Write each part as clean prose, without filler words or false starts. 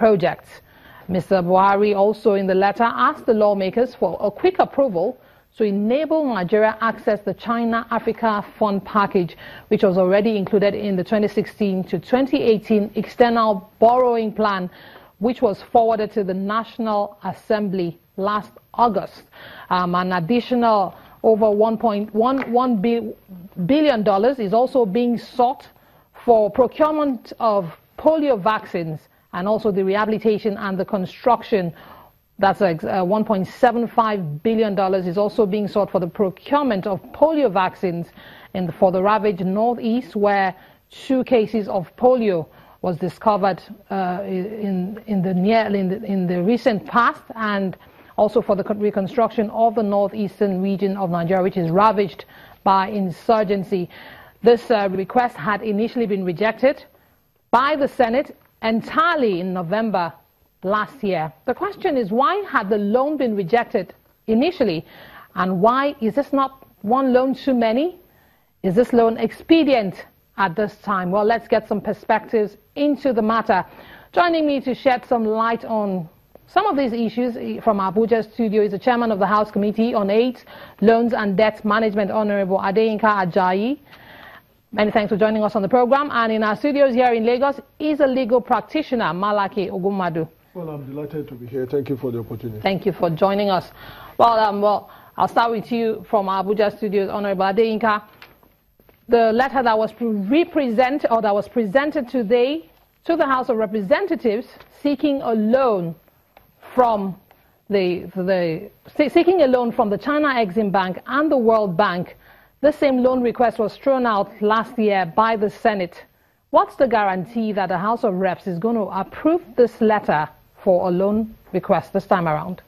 projects. Mr. Buhari also in the letter asked the lawmakers for a quick approval to enable Nigeria access the China Africa Fund package, which was already included in the 2016 to 2018 external borrowing plan, which was forwarded to the National Assembly last August. An additional over $1.11 billion is also being sought for procurement of polio vaccines and also the rehabilitation and the construction. That's $1.75 billion is also being sought for the procurement of polio vaccines for the ravaged Northeast, where 2 cases of polio was discovered in the recent past, and also for the reconstruction of the northeastern region of Nigeria, which is ravaged by insurgency. This request had initially been rejected by the Senate entirely in November last year. The question is, why had the loan been rejected initially, and why is this not one loan too many? Is this loan expedient at this time? Well, let's get some perspectives into the matter. Joining me to shed some light on some of these issues from Abuja studio is the chairman of the House Committee on Aid, Loans and Debt Management, Honorable Adeyinka Ajayi. Many thanks for joining us on the program. And in our studios here in Lagos is a legal practitioner, Malaki Ogumadu. Well, I'm delighted to be here. Thank you for the opportunity. Thank you for joining us. Well, I'll start with you from Abuja studios, Honorable Adeyinka. The letter that was presented today to the House of Representatives seeking a loan from the China Exim Bank and the World Bank. The same loan request was thrown out last year by the Senate. What's the guarantee that the House of Reps is going to approve this letter for a loan request this time around?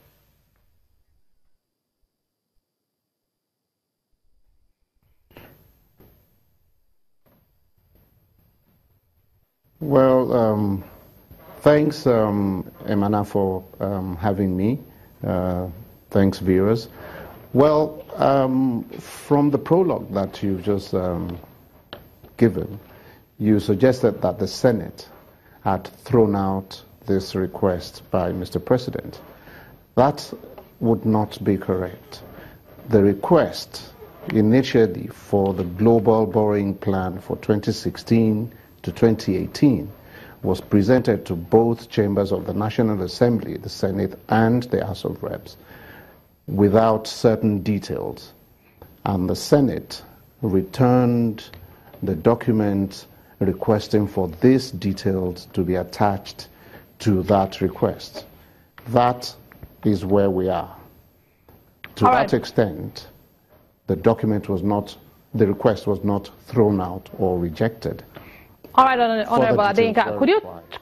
Well, thanks, Emana, for having me. Thanks, viewers. Well, from the prologue that you've just given, you suggested that the Senate had thrown out this request by Mr. President. That would not be correct. The request initially for the global borrowing plan for 2016 to 2018 was presented to both chambers of the National Assembly, the Senate and the House of Reps, without certain details. And the Senate returned the document requesting for these details to be attached to that request. That is where we are. To that extent, the request was not thrown out or rejected. All right, Honorable Adeyinka,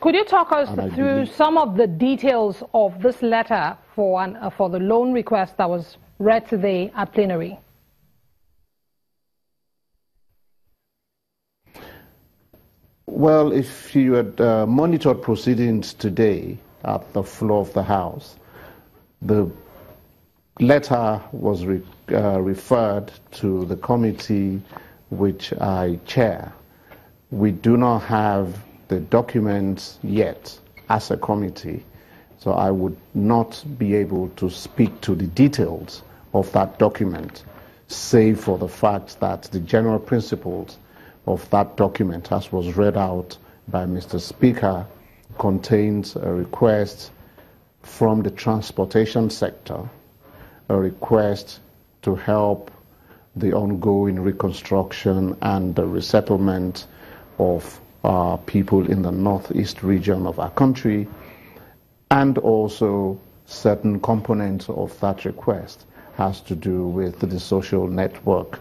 could you talk us through some of the details of this letter for the loan request that was read today at plenary? Well, if you had monitored proceedings today at the floor of the House, the letter was referred to the committee which I chair. We do not have the documents yet as a committee, so I would not be able to speak to the details of that document, save for the fact that the general principles of that document, as was read out by Mr. Speaker, contains a request from the transportation sector, a request to help the ongoing reconstruction and the resettlement of people in the northeast region of our country, and also certain components of that request has to do with the social network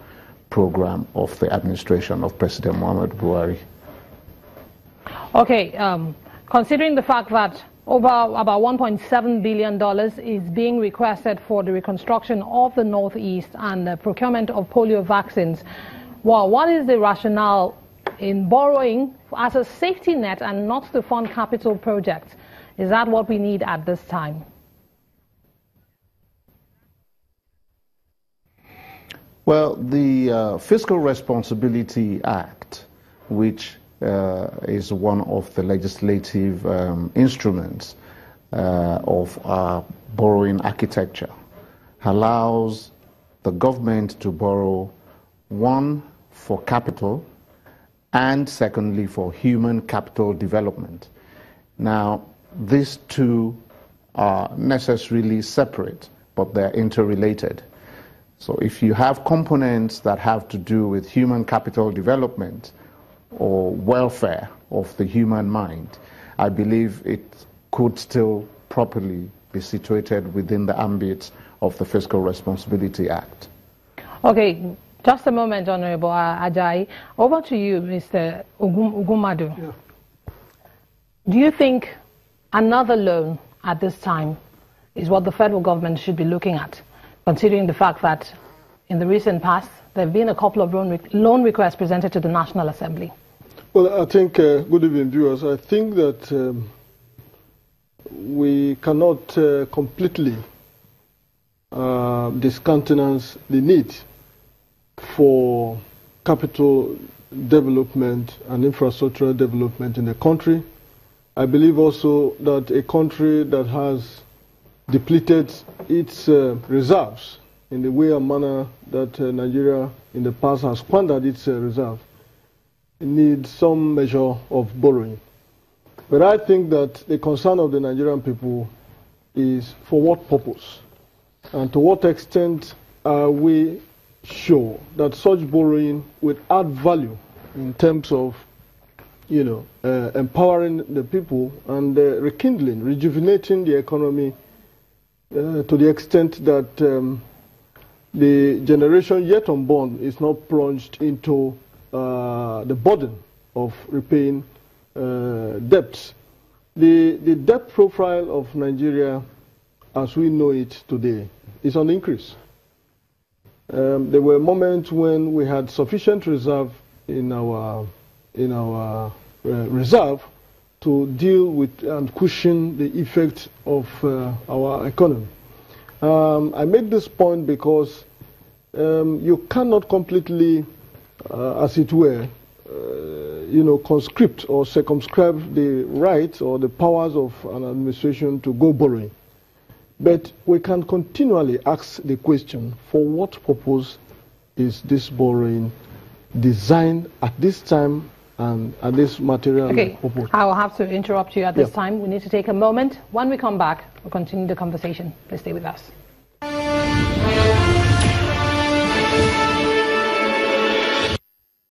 program of the administration of President Muhammadu Buhari. Okay, considering the fact that about $1.7 billion is being requested for the reconstruction of the northeast and the procurement of polio vaccines, well, what is the rationale in borrowing as a safety net and not to fund capital projects? Is that what we need at this time? Well, the Fiscal Responsibility Act, which is one of the legislative instruments of our borrowing architecture. Allows the government to borrow, one, for capital, and secondly, for human capital development. Now, these two are necessarily separate, but they're interrelated. So if you have components that have to do with human capital development or welfare of the human mind, I believe it could still properly be situated within the ambit of the Fiscal Responsibility Act. Okay, just a moment, Honorable Ajayi. Over to you, Mr. Ugumadu. Yeah. Do you think another loan at this time is what the federal government should be looking at, considering the fact that in the recent past there have been a couple of loan requests presented to the National Assembly? Well, I think, good evening, viewers. I think that we cannot completely discountenance the need for capital development and infrastructural development in the country. I believe also that a country that has depleted its reserves in the way and manner that Nigeria in the past has squandered its reserve needs some measure of borrowing. But I think that the concern of the Nigerian people is for what purpose and to what extent are we sure that such borrowing would add value in terms of, empowering the people and rekindling, rejuvenating the economy to the extent that the generation yet unborn is not plunged into the burden of repaying debts. The debt profile of Nigeria, as we know it today, is on the increase. There were moments when we had sufficient reserve in our reserve to deal with and cushion the effect of our economy. I make this point because you cannot completely, as it were, conscript or circumscribe the rights or the powers of an administration to go borrowing. But we can continually ask the question, for what purpose is this borrowing designed at this time and at this material purpose? I will have to interrupt you at this time. We need to take a moment. When we come back, we'll continue the conversation. Please stay with us.